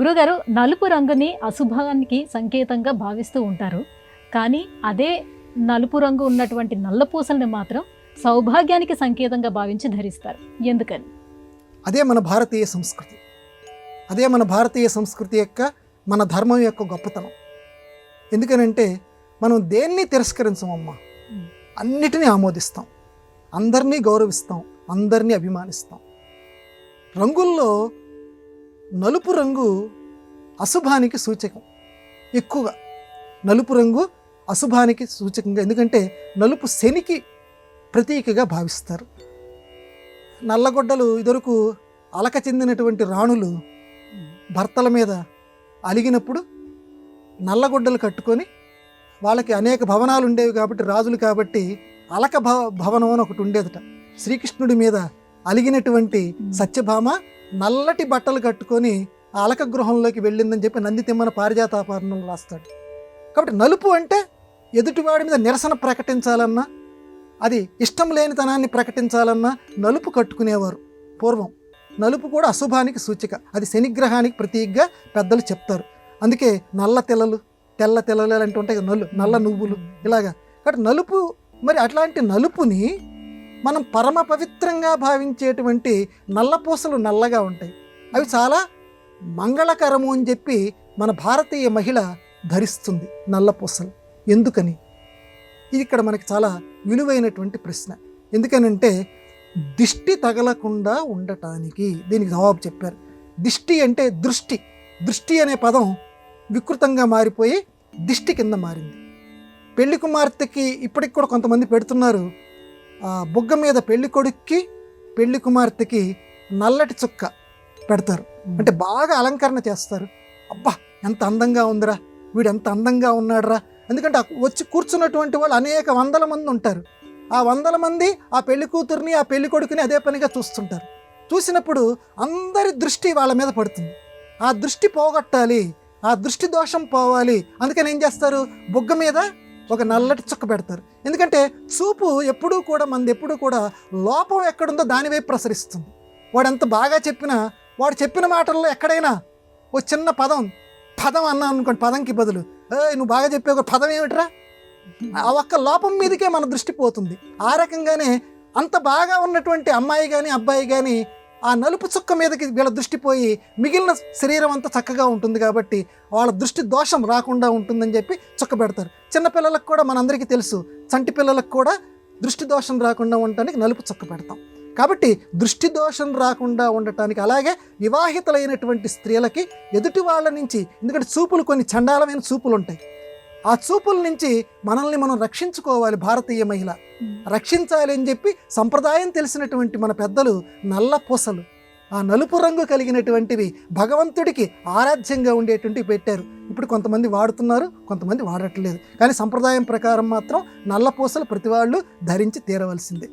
గురుగారు, నలుపు రంగుని అశుభానికి సంకేతంగా భావిస్తూ ఉంటారు. కానీ అదే నలుపు రంగు ఉన్నటువంటి నల్ల పూసల్ని మాత్రం సౌభాగ్యానికి సంకేతంగా భావించి ధరిస్తారు. ఎందుకని? అదే మన భారతీయ సంస్కృతి. అదే మన భారతీయ సంస్కృతి యొక్క, మన ధర్మం యొక్క గొప్పతనం. ఎందుకనంటే మనం దేన్ని తిరస్కరించమమ్మా, అన్నిటినీ ఆమోదిస్తాం, అందరినీ గౌరవిస్తాం, అందరినీ అభిమానిస్తాం. రంగుల్లో నలుపు రంగు అశుభానికి సూచకం. ఎక్కువగా నలుపు రంగు అశుభానికి సూచకంగా, ఎందుకంటే నలుపు శనికి ప్రతీకగా భావిస్తారు. నల్లగొడ్డలు ఇదివరకు అలక చెందినటువంటి రాణులు భర్తల మీద అలిగినప్పుడు నల్లగొడ్డలు కట్టుకొని, వాళ్ళకి అనేక భవనాలు ఉండేవి కాబట్టి, రాజులు కాబట్టి అలక భవనం అని ఒకటి ఉండేదట. శ్రీకృష్ణుడి మీద అలిగినటువంటి సత్యభామ నల్లటి బట్టలు కట్టుకొని ఆ అలక గృహంలోకి వెళ్ళిందని చెప్పి నందితిమ్మన పారిజాతాపరణంలో రాస్తాడు. కాబట్టి నలుపు అంటే ఎదుటివాడి మీద నిరసన ప్రకటించాలన్నా, అది ఇష్టం లేనితనాన్ని ప్రకటించాలన్నా నలుపు కట్టుకునేవారు పూర్వం. నలుపు కూడా అశుభానికి సూచిక, అది శనిగ్రహానికి ప్రతీకగా పెద్దలు చెప్తారు. అందుకే నల్ల తెల్లలు, తెల్ల తెల్లలు అలాంటివి ఉంటాయి కదా, నల్ల నువ్వులు ఇలాగా. కాబట్టి నలుపు, మరి అట్లాంటి నలుపుని మనం పరమ పవిత్రంగా భావించేటువంటి నల్ల పూసలు నల్లగా ఉంటాయి. అవి చాలా మంగళకరము అని చెప్పి మన భారతీయ మహిళ ధరిస్తుంది నల్ల పూసలు. ఎందుకని? ఇది ఇక్కడ మనకి చాలా విలువైనటువంటి ప్రశ్న. ఎందుకనంటే దిష్టి తగలకుండా ఉండటానికి దీనికి జవాబు చెప్పారు. దిష్టి అంటే దృష్టి. దృష్టి అనే పదం వికృతంగా మారిపోయి దిష్టి కింద మారింది. పెళ్లి కుమార్తెకి ఇప్పటికి కూడా కొంతమంది పెడుతున్నారు, బుగ్గ మీద పెళ్లి కొడుక్కి పెళ్లి కుమార్తెకి నల్లటి చుక్క పెడతారు. అంటే బాగా అలంకరణ చేస్తారు. అబ్బా ఎంత అందంగా ఉందిరా, వీడు ఎంత అందంగా ఉన్నాడురా. ఎందుకంటే వచ్చి కూర్చున్నటువంటి వాళ్ళు అనేక వందల మంది ఉంటారు. ఆ వందల మంది ఆ పెళ్లి కూతుర్ని, ఆ పెళ్లి కొడుకుని అదే పనిగా చూస్తుంటారు. చూసినప్పుడు అందరి దృష్టి వాళ్ళ మీద పడుతుంది. ఆ దృష్టి పోగొట్టాలి, ఆ దృష్టి దోషం పోవాలి. అందుకని ఏం చేస్తారు, బుగ్గ మీద ఒక నల్లటి చుక్క పెడతారు. ఎందుకంటే చూపు ఎప్పుడూ కూడా, మనది ఎప్పుడూ కూడా లోపం ఎక్కడుందో దాని వైపు ప్రసరిస్తుంది. వాడు ఎంత బాగా చెప్పినా, వాడు చెప్పిన మాటల్లో ఎక్కడైనా ఓ చిన్న పదం అన్నా అనుకోండి, పదంకి బదులు నువ్వు బాగా చెప్పే ఒక పదం ఏమిట్రా, ఆ ఒక్క లోపం మీదకే మన దృష్టి పోతుంది. ఆ రకంగానే అంత బాగా ఉన్నటువంటి అమ్మాయి కానీ అబ్బాయి కానీ ఆ నలుపు చుక్క మీదకి వీళ్ళ దృష్టి పోయి మిగిలిన శరీరం అంతా చక్కగా ఉంటుంది. కాబట్టి వాళ్ళ దృష్టి దోషం రాకుండా ఉంటుందని చెప్పి చుక్క పెడతారు. చిన్నపిల్లలకు కూడా మనందరికీ తెలుసు, చంటి పిల్లలకు కూడా దృష్టి దోషం రాకుండా ఉండటానికి నలుపు చుక్క పెడతాం. కాబట్టి దృష్టి దోషం రాకుండా ఉండటానికి, అలాగే వివాహితులైనటువంటి స్త్రీలకి ఎదుటి వాళ్ళ నుంచి, ఎందుకంటే చూపులు కొన్ని చండాలమైన చూపులు ఉంటాయి, ఆ చూపుల నుంచి మనల్ని మనం రక్షించుకోవాలి. భారతీయ మహిళ రక్షించాలి అని చెప్పి సంప్రదాయం తెలిసినటువంటి మన పెద్దలు నల్ల పూసలు, ఆ నలుపు రంగు కలిగినటువంటివి భగవంతుడికి ఆరాధ్యంగా ఉండేటువంటివి పెట్టారు. ఇప్పుడు కొంతమంది వాడుతున్నారు, కొంతమంది వాడట్లేదు. కానీ సంప్రదాయం ప్రకారం మాత్రం నల్ల పూసలు ప్రతి వాళ్ళు ధరించి తీరవలసిందే.